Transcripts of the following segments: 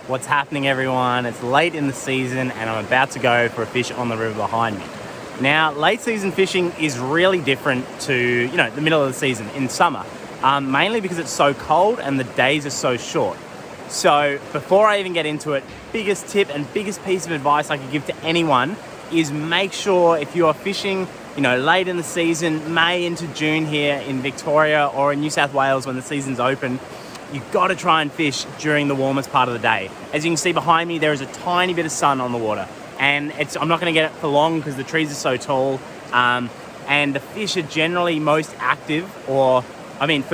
What's happening, everyone? It's late in the season and I'm about to go for a fish on the river behind me. Now, late season fishing is really different to, the middle of the season in summer, mainly because it's so cold and the days are so short. So before I even get into it, biggest tip and biggest piece of advice I could give to anyone is make sure if you are fishing, late in the season, May into June here in Victoria or in New South Wales when the season's open, you've got to try and fish during the warmest part of the day. As you can see behind me, there is a tiny bit of sun on the water, and I'm not going to get it for long because the trees are so tall, and the fish are generally most active, for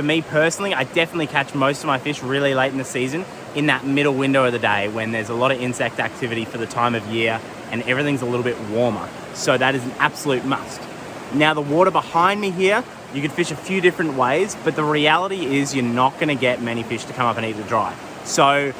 me personally, I definitely catch most of my fish really late in the season in that middle window of the day when there's a lot of insect activity for the time of year and everything's a little bit warmer. So that is an absolute must. Now, the water behind me here, you can fish a few different ways, but the reality is you're not going to get many fish to come up and eat the dry. So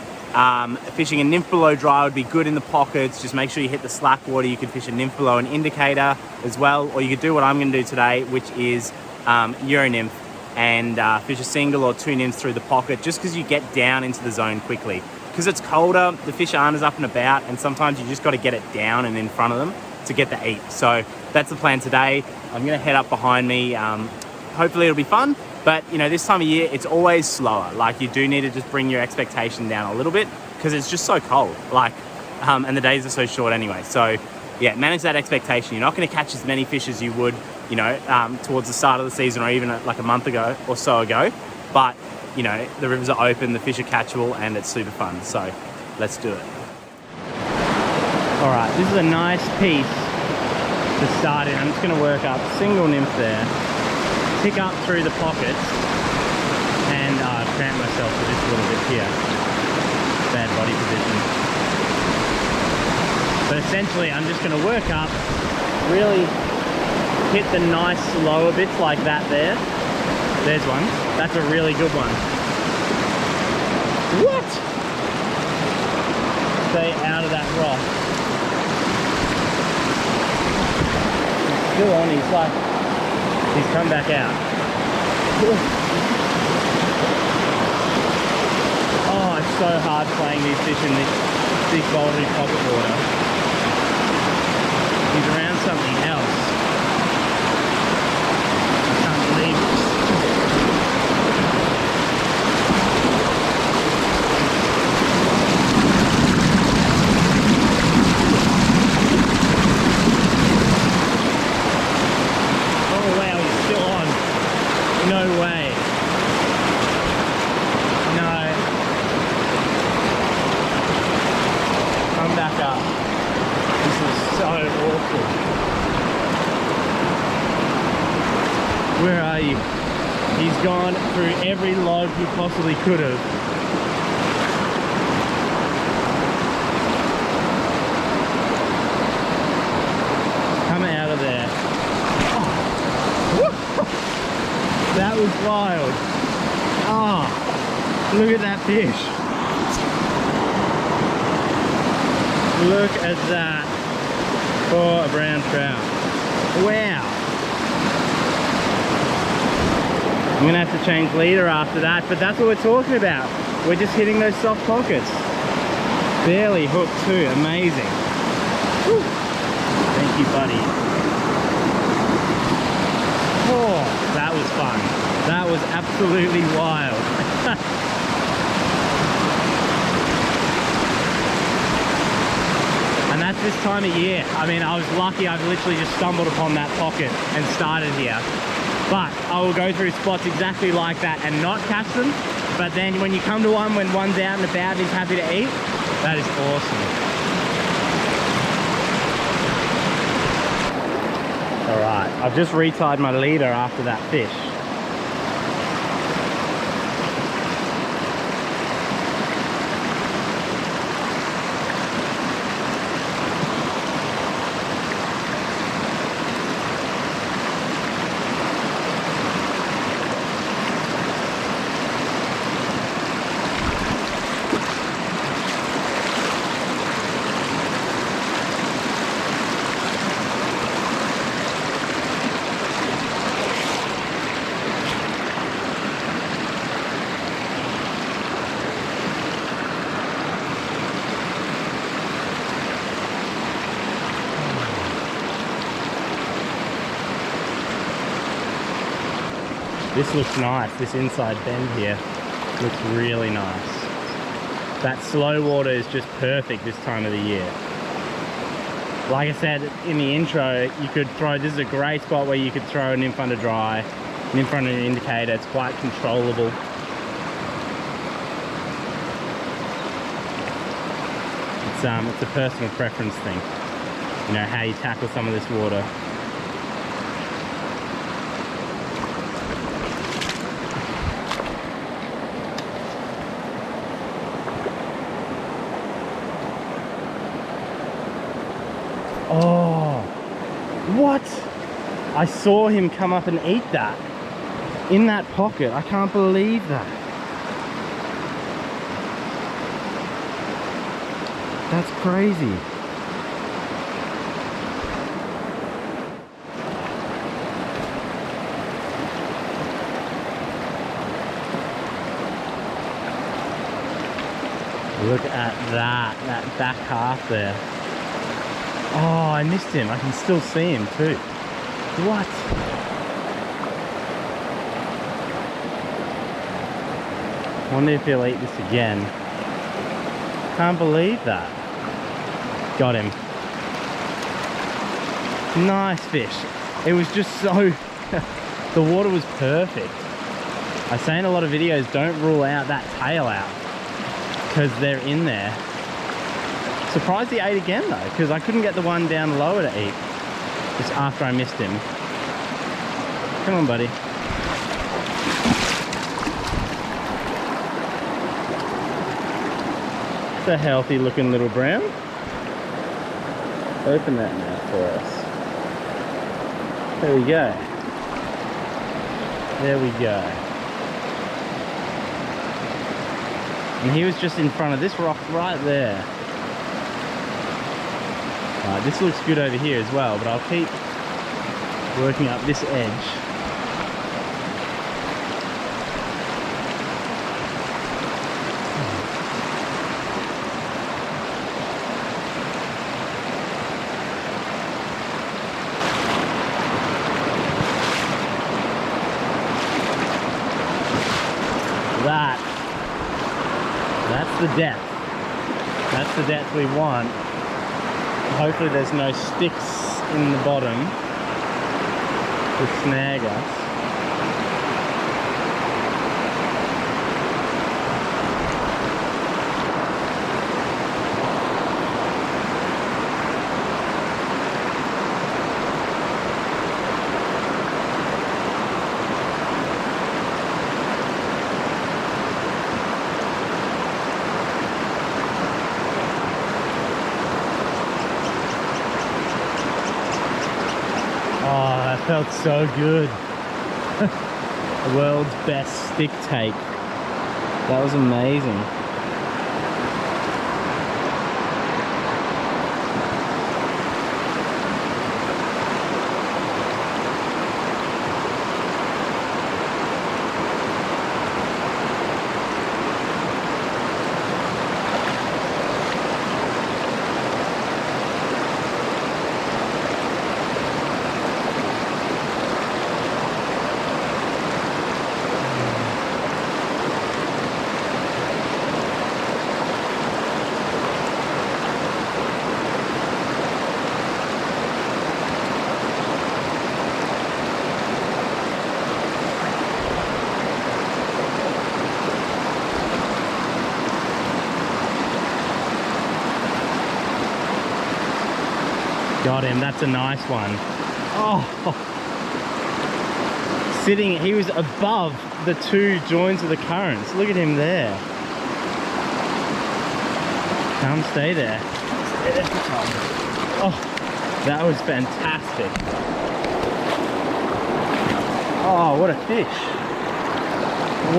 fishing a nymph below dry would be good in the pockets. Just make sure you hit the slack water. You can fish a nymph below an indicator as well, or you could do what I'm going to do today, which is Euro nymph, and fish a single or two nymphs through the pocket, just because you get down into the zone quickly. Because it's colder, the fish aren't as up and about, and sometimes you just got to get it down and in front of them to get the eat. So that's the plan today. I'm going to head up behind me. Hopefully it'll be fun, but this time of year it's always slower. Like, you do need to just bring your expectation down a little bit because it's just so cold. And the days are so short anyway. So yeah, manage that expectation. You're not going to catch as many fish as you would, towards the start of the season or even like a month ago or so ago. But the rivers are open, the fish are catchable, and it's super fun. So let's do it. All right, this is a nice piece to start in. I'm just going to work up single nymph there, pick up through the pockets, and cramp myself with this little bit here. Bad body position. But essentially, I'm just going to work up, really hit the nice lower bits like that there. There's one. That's a really good one. What? Stay out of that rock. He's still on. He's come back out. Oh, it's so hard playing these fish in this big bouldery pocket water. He's around something else. I can't believe it. Oh wow, he's still on. No way. No. Come back up. This is so awful. Where are you? He's gone through every log he possibly could have. Come out of there. Oh. That was wild. Oh, look at that fish. Look at that for a brown trout. Wow. I'm gonna have to change leader after that, but that's what we're talking about. We're just hitting those soft pockets. Barely hooked too, amazing. Whew. Thank you, buddy. Oh, that was fun. That was absolutely wild. And that's this time of year. I mean, I was lucky. I've literally just stumbled upon that pocket and started here. But I will go through spots exactly like that and not catch them. But then when you come to one, when one's out and about and he's happy to eat, that is awesome. All right, I've just retied my leader after that fish. This looks nice. This inside bend here looks really nice. That slow water is just perfect this time of the year. Like I said in the intro, you could throw, this is a great spot where you could throw an in front of dry, an in front of an indicator. It's quite controllable. It's a personal preference thing. You know, how you tackle some of this water. Oh, what? I saw him come up and eat that in that pocket. I can't believe that. That's crazy. Look at that back half there. Oh, I missed him. I can still see him too. What? Wonder if he'll eat this again. Can't believe that. Got him. Nice fish. It was just so... the water was perfect. I say in a lot of videos, don't rule out that tail out, because they're in there. Surprised he ate again though, because I couldn't get the one down lower to eat just after I missed him. Come on, buddy. It's a healthy looking little brown. Open that mouth for us. There we go. There we go. And he was just in front of this rock right there. Alright, this looks good over here as well, but I'll keep working up this edge. That's the depth. That's the depth we want. Hopefully there's no sticks in the bottom to snag us. Oh, that felt so good. The world's best stick take. That was amazing. Got him, that's a nice one. Oh, sitting, he was above the two joins of the currents. Look at him there. Come stay there. Oh, that was fantastic. Oh, what a fish.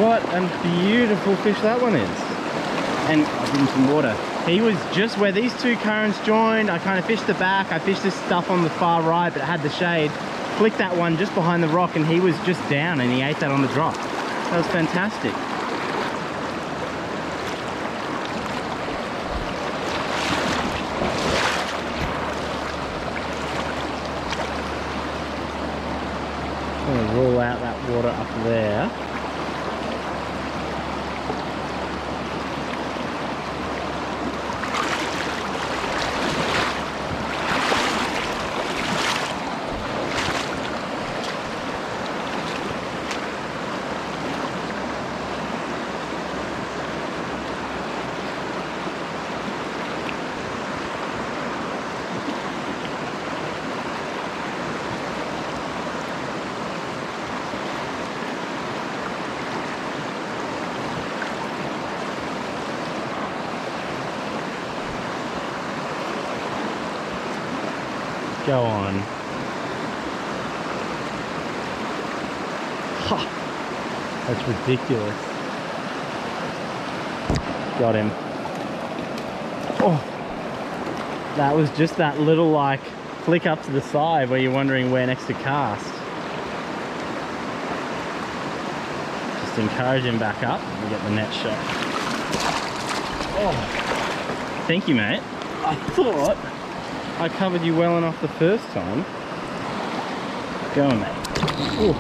What a beautiful fish that one is. And I'll give him some water. He was just where these two currents joined. I kind of fished the back. I fished this stuff on the far right, but it had the shade. Flicked that one just behind the rock, and he was just down, and he ate that on the drop. That was fantastic. I'm gonna roll out that water up there. Go on. Ha, that's ridiculous. Got him. Oh, that was just that little like flick up to the side where you're wondering where next to cast. Just encourage him back up and get the net shot. Oh, thank you, mate. I thought I covered you well enough the first time. Go on, mate. Ooh.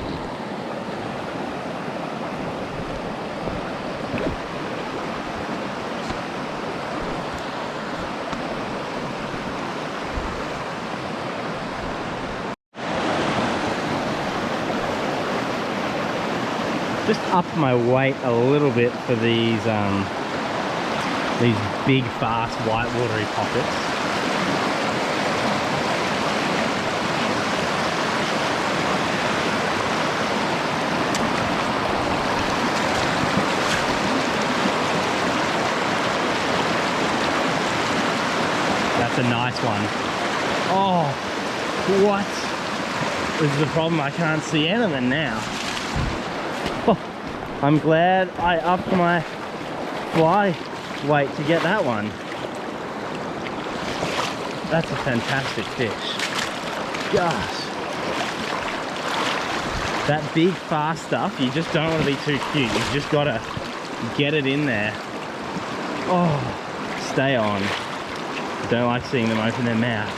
Just up my weight a little bit for these big, fast, white watery pockets. That's a nice one. Oh, what? This is the problem, I can't see anything now. Oh, I'm glad I upped my fly weight to get that one. That's a fantastic fish. Gosh. That big fast stuff, you just don't want to be too cute. You've just got to get it in there. Oh, stay on. I don't like seeing them open their mouths.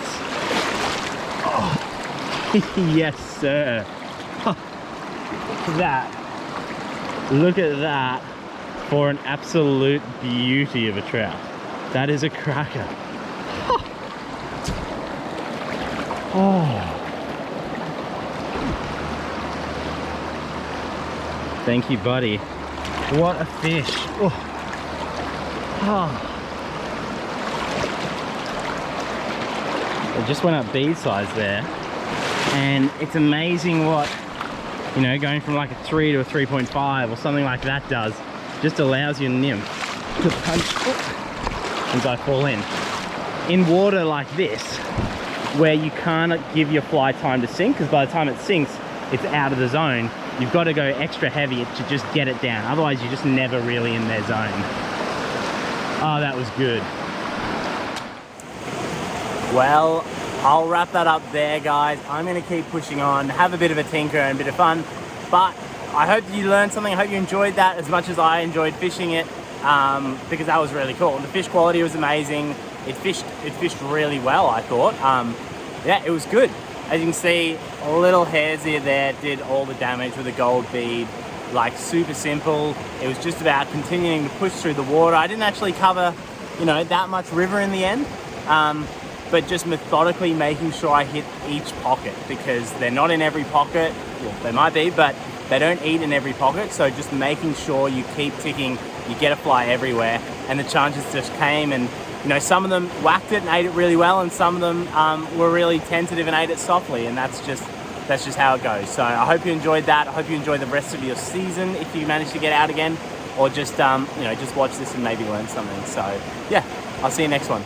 Oh, yes sir. Oh, that. Look at that for an absolute beauty of a trout. That is a cracker. Oh. Thank you, buddy. What a fish. Oh. Oh. I just went up bead size there, and it's amazing what, you know, going from like a 3 to a 3.5 or something like that does. Just allows your nymph to punch as I fall in. In water like this, where you can't give your fly time to sink, because by the time it sinks, it's out of the zone. You've got to go extra heavy to just get it down. Otherwise, you're just never really in their zone. Oh, that was good. Well, I'll wrap that up there, guys. I'm going to keep pushing on, have a bit of a tinker and a bit of fun, but I hope you learned something. I hope you enjoyed that as much as I enjoyed fishing it, because that was really cool. The fish quality was amazing. It fished really well, I thought. Yeah, it was good. As you can see, little hairs here there did all the damage with a gold bead. Like, super simple. It was just about continuing to push through the water. I didn't actually cover, you know, that much river in the end. But just methodically making sure I hit each pocket, because they're not in every pocket. Well, they might be, but they don't eat in every pocket. So just making sure you keep ticking, you get a fly everywhere, and the chances just came. And you know, some of them whacked it and ate it really well, and some of them were really tentative and ate it softly, and that's just how it goes. So I hope you enjoyed that. I hope you enjoy the rest of your season if you manage to get out again, or just you know, just watch this and maybe learn something. So yeah, I'll see you next one.